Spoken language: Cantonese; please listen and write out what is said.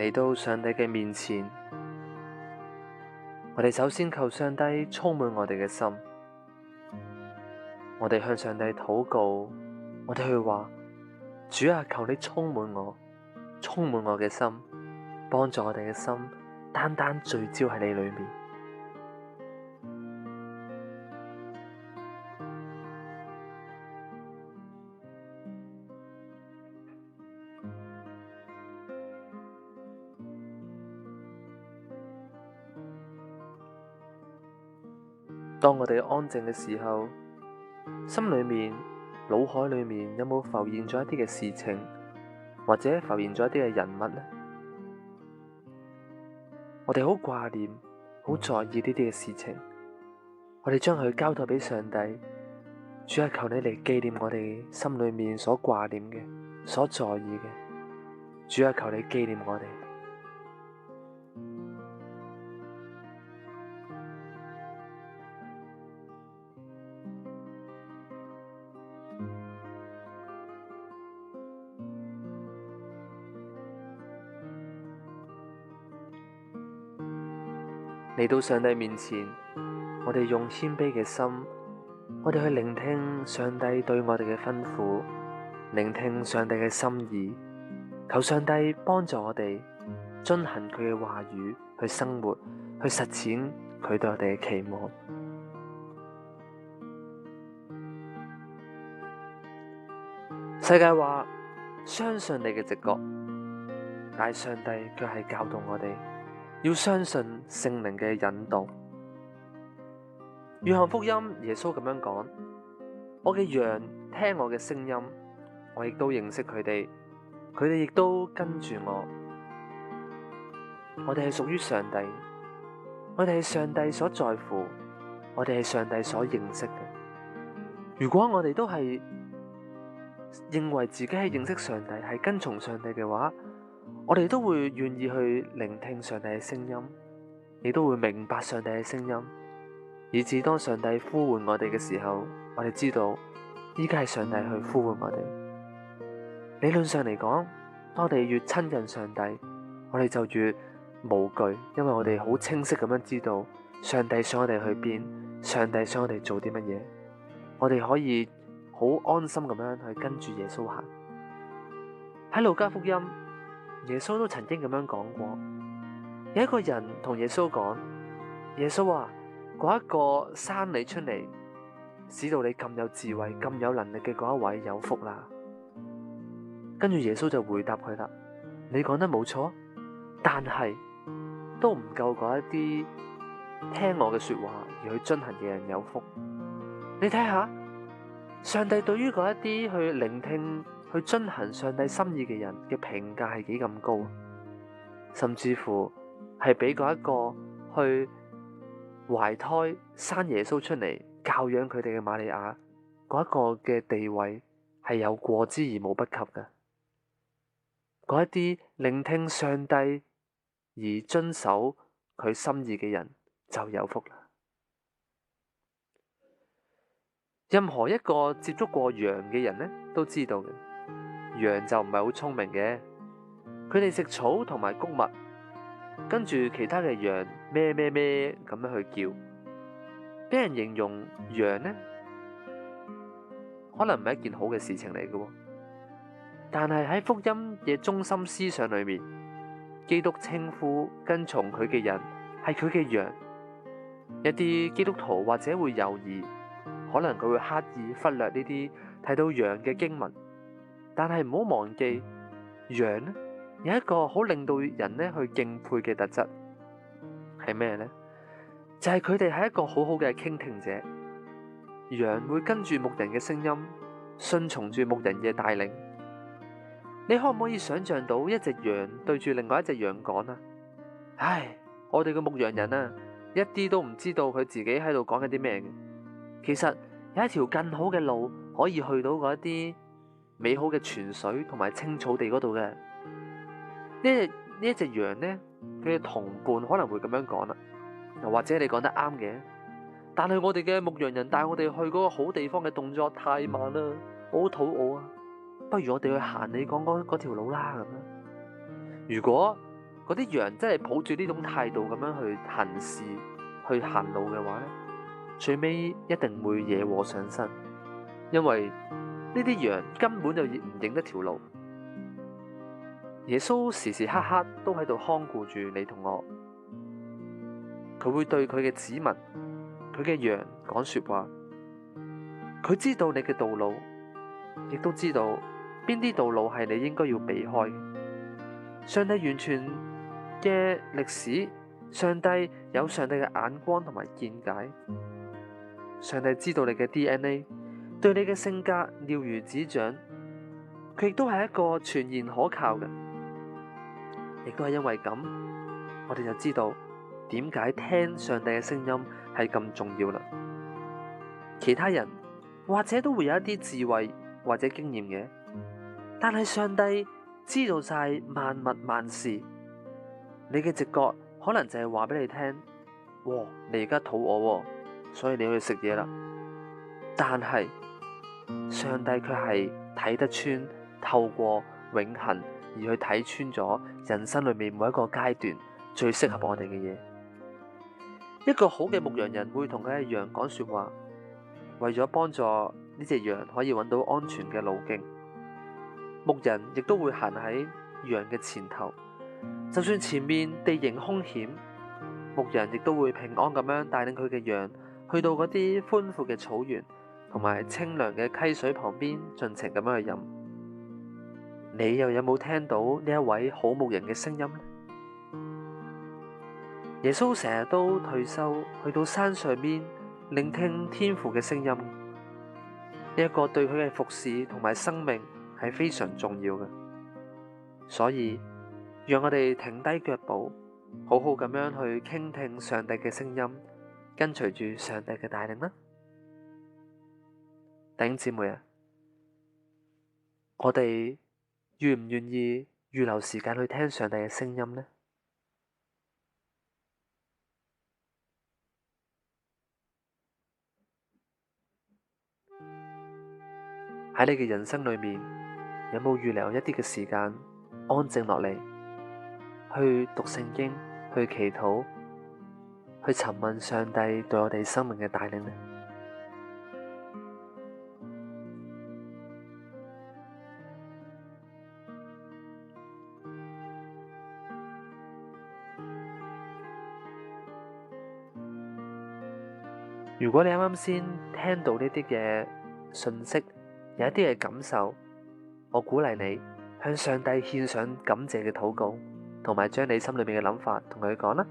嚟到上帝嘅面前，我哋首先求上帝充滿我哋嘅心，我哋向上帝禱告，我哋去話：主啊，求你充滿我嘅心，幫助我哋嘅心單單聚焦喺你裏面。當我哋安靜嘅時候，心裏面、腦海裏面有冇浮現咗一啲嘅事情，或者浮現咗一啲嘅人物呢？我哋好掛念、好在意呢啲嘅事情，我哋將佢交託俾上帝。主啊，求你嚟紀念我哋心裏面所掛念嘅、所在意嘅。主啊，求你紀念我哋。嚟到上帝面前，我哋用謙卑嘅心，我哋去聆聽上帝對我哋嘅吩咐，聆聽上帝嘅心意，求上帝幫助我哋遵行佢嘅話語，去生活，去實踐佢對我哋嘅期望。世界話相信你嘅直覺，但係上帝卻係教導我哋要相信聖靈嘅引導。約翰福音耶穌咁樣講：我嘅羊聽我嘅聲音，我亦都認識佢哋，佢哋亦都跟住我。我哋係屬於上帝，我哋係上帝所在乎，我哋係上帝所認識嘅。如果我哋都係認為自己係認識上帝，係跟從上帝嘅話，我哋都會願意去聆聽上帝嘅聲音，亦都會明白上帝嘅聲音，以至當上帝呼喚我哋嘅時候，我哋知道依家係上帝去呼喚我哋。理論上嚟講，當我哋越親近上帝，我哋就越無懼，因為我哋好清晰咁樣知道上帝想我哋去邊，上帝想我哋做啲乜嘢，我哋可以好安心咁樣去跟住耶穌行。喺路加福音，耶穌都曾經咁樣講過，有一個人同耶穌講：耶穌啊，嗰一個生你出嚟，使到你咁有智慧、咁有能力嘅嗰一位有福啦。跟住耶穌就回答佢啦：你講得冇錯，但係都唔夠嗰一啲聽我嘅說話而去遵行嘅人有福。你睇下，上帝對於嗰一啲去聆聽、去遵行上帝心意嘅人嘅評價係幾咁高，甚至乎係比嗰一個去懷胎生耶穌出嚟教養佢哋嘅瑪利亞嗰一個嘅地位係有過之而無不及嘅。嗰一啲聆聽上帝而遵守佢心意嘅人就有福啦。任何一個接觸過羊嘅人呢，都知道嘅，羊就唔係好聰明嘅，佢哋食草同埋穀物，跟住其他嘅羊咩咩咩咁樣去叫，俾人形容羊呢，可能唔係一件好嘅事情嚟嘅。但係喺福音嘅中心思想裏面，基督稱呼跟從佢嘅人係佢嘅羊。一啲基督徒或者會猶豫，可能佢會刻意忽略呢啲睇到羊嘅經文，但係唔好忘記，羊呢有一個好令到人呢去敬佩嘅特質，係咩呢？就係佢哋係一個好好嘅傾聽者。羊會跟住牧人嘅聲音，順從住牧人嘅帶領。你可唔可以想象到一隻羊對住另外一隻羊講啊？唉，我哋嘅牧羊人啊，一啲都唔知道佢自己喺度講緊啲咩嘅。其實有一條更好嘅路可以去到嗰一啲美好嘅泉水同埋青草地嗰度嘅。呢一隻羊呢，佢嘅同伴可能會咁樣講啦，又或者你講得啱嘅，但係我哋嘅牧羊人帶我哋去嗰個好地方嘅動作太慢啦，我好肚餓啊，不如我哋去行你講嗰條路啦咁樣。如果嗰啲羊真係抱住呢種態度咁樣去行事、去行路嘅話咧，最尾一定會惹禍上身，因為呢啲羊根本就唔認得條路。耶穌時時刻刻都喺度看顧住你同我，佢會對佢嘅子民、佢嘅羊講說話，佢知道你嘅道路，亦都知道邊啲道路係你應該要避開嘅。上帝完全嘅歷史，上帝有上帝嘅眼光同埋見解，上帝知道你嘅 DNA， 對你嘅性格了如指掌，佢亦都係一個全然可靠嘅。亦都係因為咁，我哋就知道點解聽上帝嘅聲音係咁重要啦。其他人或者都會有一啲智慧或者經驗嘅，但係上帝知道晒萬物萬事。你嘅直覺可能就係話俾你聽，哇，你而家肚餓，所以你要去食嘢啦。但係上帝卻係睇得穿，透過永恆而去睇穿咗人生裏面每一個階段最適合我哋嘅嘢。一個好嘅牧羊人會同佢嘅羊講說話，為咗幫助呢隻羊可以揾到安全嘅路徑。牧人亦都會行喺羊嘅前頭，就算前面地形兇險，牧人亦都會平安咁樣帶領佢嘅羊去到嗰啲寬闊嘅草原同埋清涼嘅溪水旁邊，盡情咁樣去飲。你又有冇聽到呢一位好牧人嘅聲音呢？耶穌成日都退休去到山上邊聆聽天父嘅聲音，呢一個對佢嘅服侍同埋生命係非常重要嘅。所以讓我哋停低腳步，好好咁樣去傾聽上帝嘅聲音，跟隨住上帝嘅帶領啦。弟兄姊妹啊，我哋願唔願意預留時間去聽上帝嘅聲音呢？喺你嘅人生裏面，有冇預留一啲嘅時間安靜落嚟，去讀聖經，去祈禱，去詢問上帝對我哋生命嘅帶領呢？如果你啱啱先聽到呢啲嘅信息，有一啲嘅感受，我鼓勵你向上帝獻上感謝嘅禱告，同埋將你心裏面嘅諗法同佢講啦。